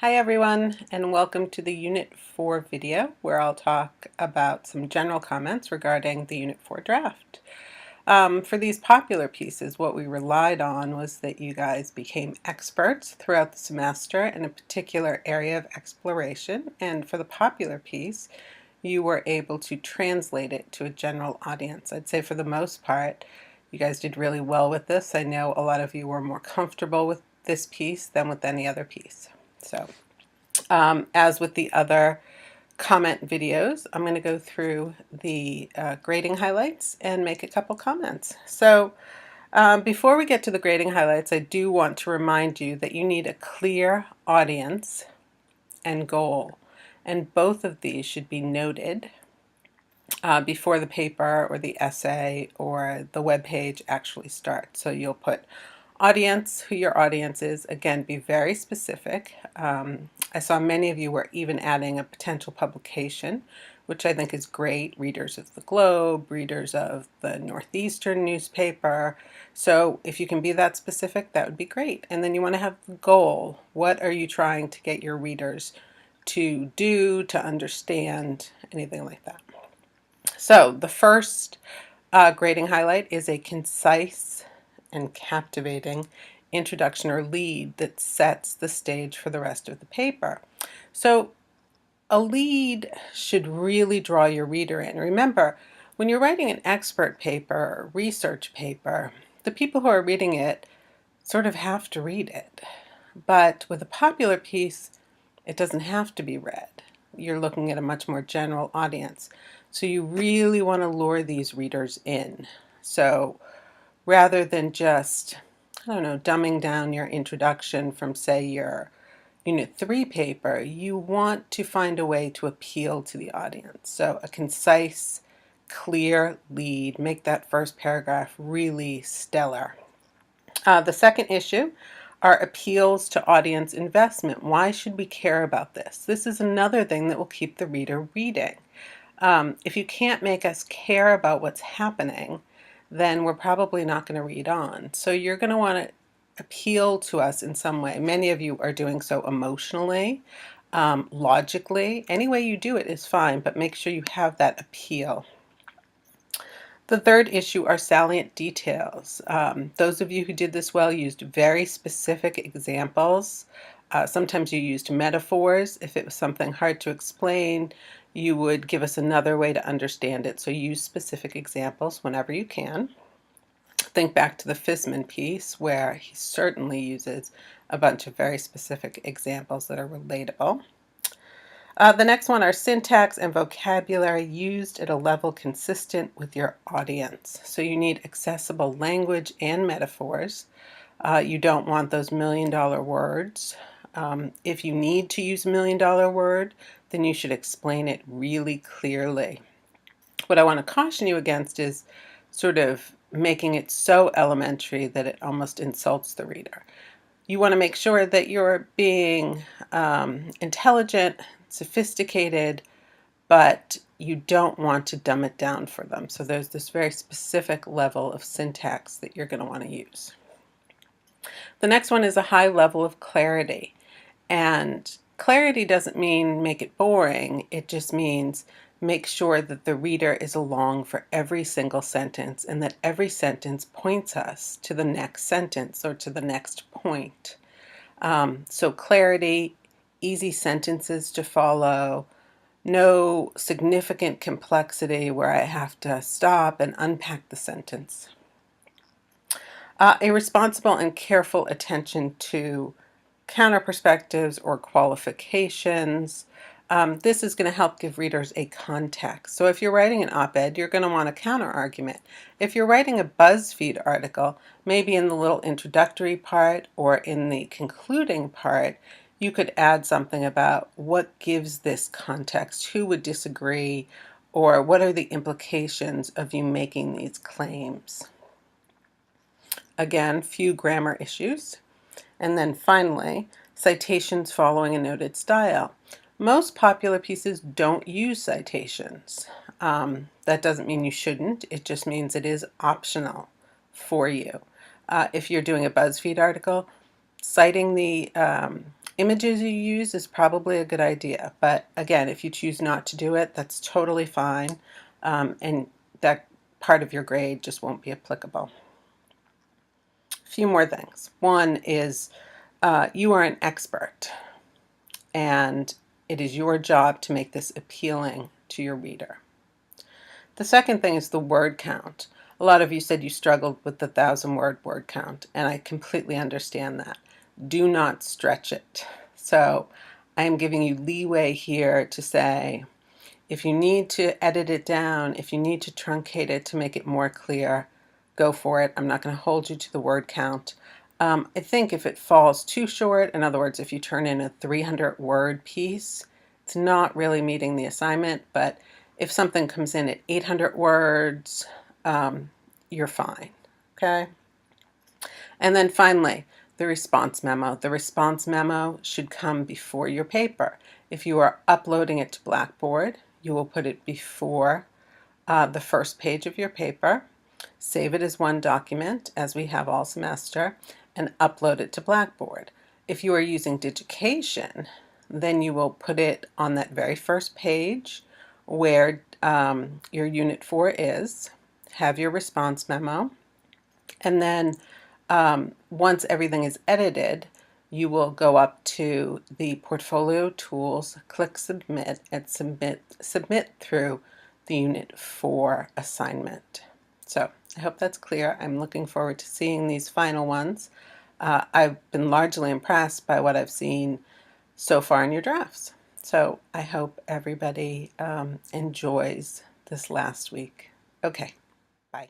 Hi everyone, and welcome to the Unit 4 video where I'll talk about some general comments regarding the Unit 4 draft. For these popular pieces, what we relied on was that you guys became experts throughout the semester in a particular area of exploration, and for the popular piece, you were able to translate it to a general audience. I'd say for the most part, you guys did really well with this. I know a lot of you were more comfortable with this piece than with any other piece. As with the other comment videos, I'm going to go through the grading highlights and make a couple comments. Before we get to the grading highlights, I do want to remind you that you need a clear audience and goal. And both of these should be noted before the paper or the essay or the web page actually starts. So you'll put audience, who your audience is. Again, be very specific. I saw many of you were even adding a potential publication, which I think is great. Readers of the Globe, readers of the Northeastern newspaper. So if you can be that specific, that would be great. And then you want to have the goal. What are you trying to get your readers to do, to understand, anything like that? So the first grading highlight is a concise and captivating introduction or lead that sets the stage for the rest of the paper. So a lead should really draw your reader in. Remember, when you're writing an expert paper or research paper, the people who are reading it sort of have to read it. But with a popular piece, it doesn't have to be read. You're looking at a much more general audience. So you really want to lure these readers in. So rather than just, I don't know, dumbing down your introduction from, say, your Unit 3 paper, you want to find a way to appeal to the audience. So a concise, clear lead, make that first paragraph really stellar. The second issue are appeals to audience investment. Why should we care about this? This is another thing that will keep the reader reading. If you can't make us care about what's happening, then we're probably not going to read on. So you're going to want to appeal to us in some way. Many of you are doing so emotionally, logically. Any way you do it is fine, but make sure you have that appeal. The third issue are salient details. Those of you who did this well used very specific examples. Sometimes you used metaphors. If it was something hard to explain, you would give us another way to understand it. So use specific examples whenever you can. Think back to the Fisman piece where he certainly uses a bunch of very specific examples that are relatable. The next one are syntax and vocabulary used at a level consistent with your audience. So you need accessible language and metaphors. You don't want those million-dollar words. If you need to use a million-dollar word, then you should explain it really clearly. What I want to caution you against is sort of making it so elementary that it almost insults the reader. You want to make sure that you're being intelligent, sophisticated, but you don't want to dumb it down for them. So there's this very specific level of syntax that you're going to want to use. The next one is a high level of clarity. And clarity doesn't mean make it boring. It just means make sure that the reader is along for every single sentence and that every sentence points us to the next sentence or to the next point. So clarity, easy sentences to follow, no significant complexity where I have to stop and unpack the sentence. A responsible and careful attention to counter perspectives or qualifications. This is going to help give readers a context. So if you're writing an op-ed, you're going to want a counter argument. If you're writing a BuzzFeed article, maybe in the little introductory part or in the concluding part, you could add something about what gives this context, who would disagree, or what are the implications of you making these claims. Again, few grammar issues. And then finally, citations following a noted style. Most popular pieces don't use citations. That doesn't mean you shouldn't. It just means it is optional for you. If you're doing a BuzzFeed article, citing the images you use is probably a good idea, but again, if you choose not to do it, that's totally fine, and that part of your grade just won't be applicable. A few more things. One is you are an expert, and it is your job to make this appealing to your reader. The second thing is the word count. A lot of you said you struggled with the 1,000 word count, and I completely understand that. Do not stretch it. So I am giving you leeway here to say, if you need to edit it down, if you need to truncate it to make it more clear, go for it. I'm not going to hold you to the word count. I think if it falls too short, in other words, if you turn in a 300-word piece, it's not really meeting the assignment, but if something comes in at 800 words, you're fine, okay? And then finally, the response memo. The response memo should come before your paper. If you are uploading it to Blackboard, you will put it before the first page of your paper, save it as one document, as we have all semester, and upload it to Blackboard. If you are using Digication, then you will put it on that very first page where your Unit 4 is, have your response memo, and then once everything is edited, you will go up to the Portfolio Tools, click Submit, and submit through the Unit 4 assignment. So I hope that's clear. I'm looking forward to seeing these final ones. I've been largely impressed by what I've seen so far in your drafts. So I hope everybody enjoys this last week. Okay, bye.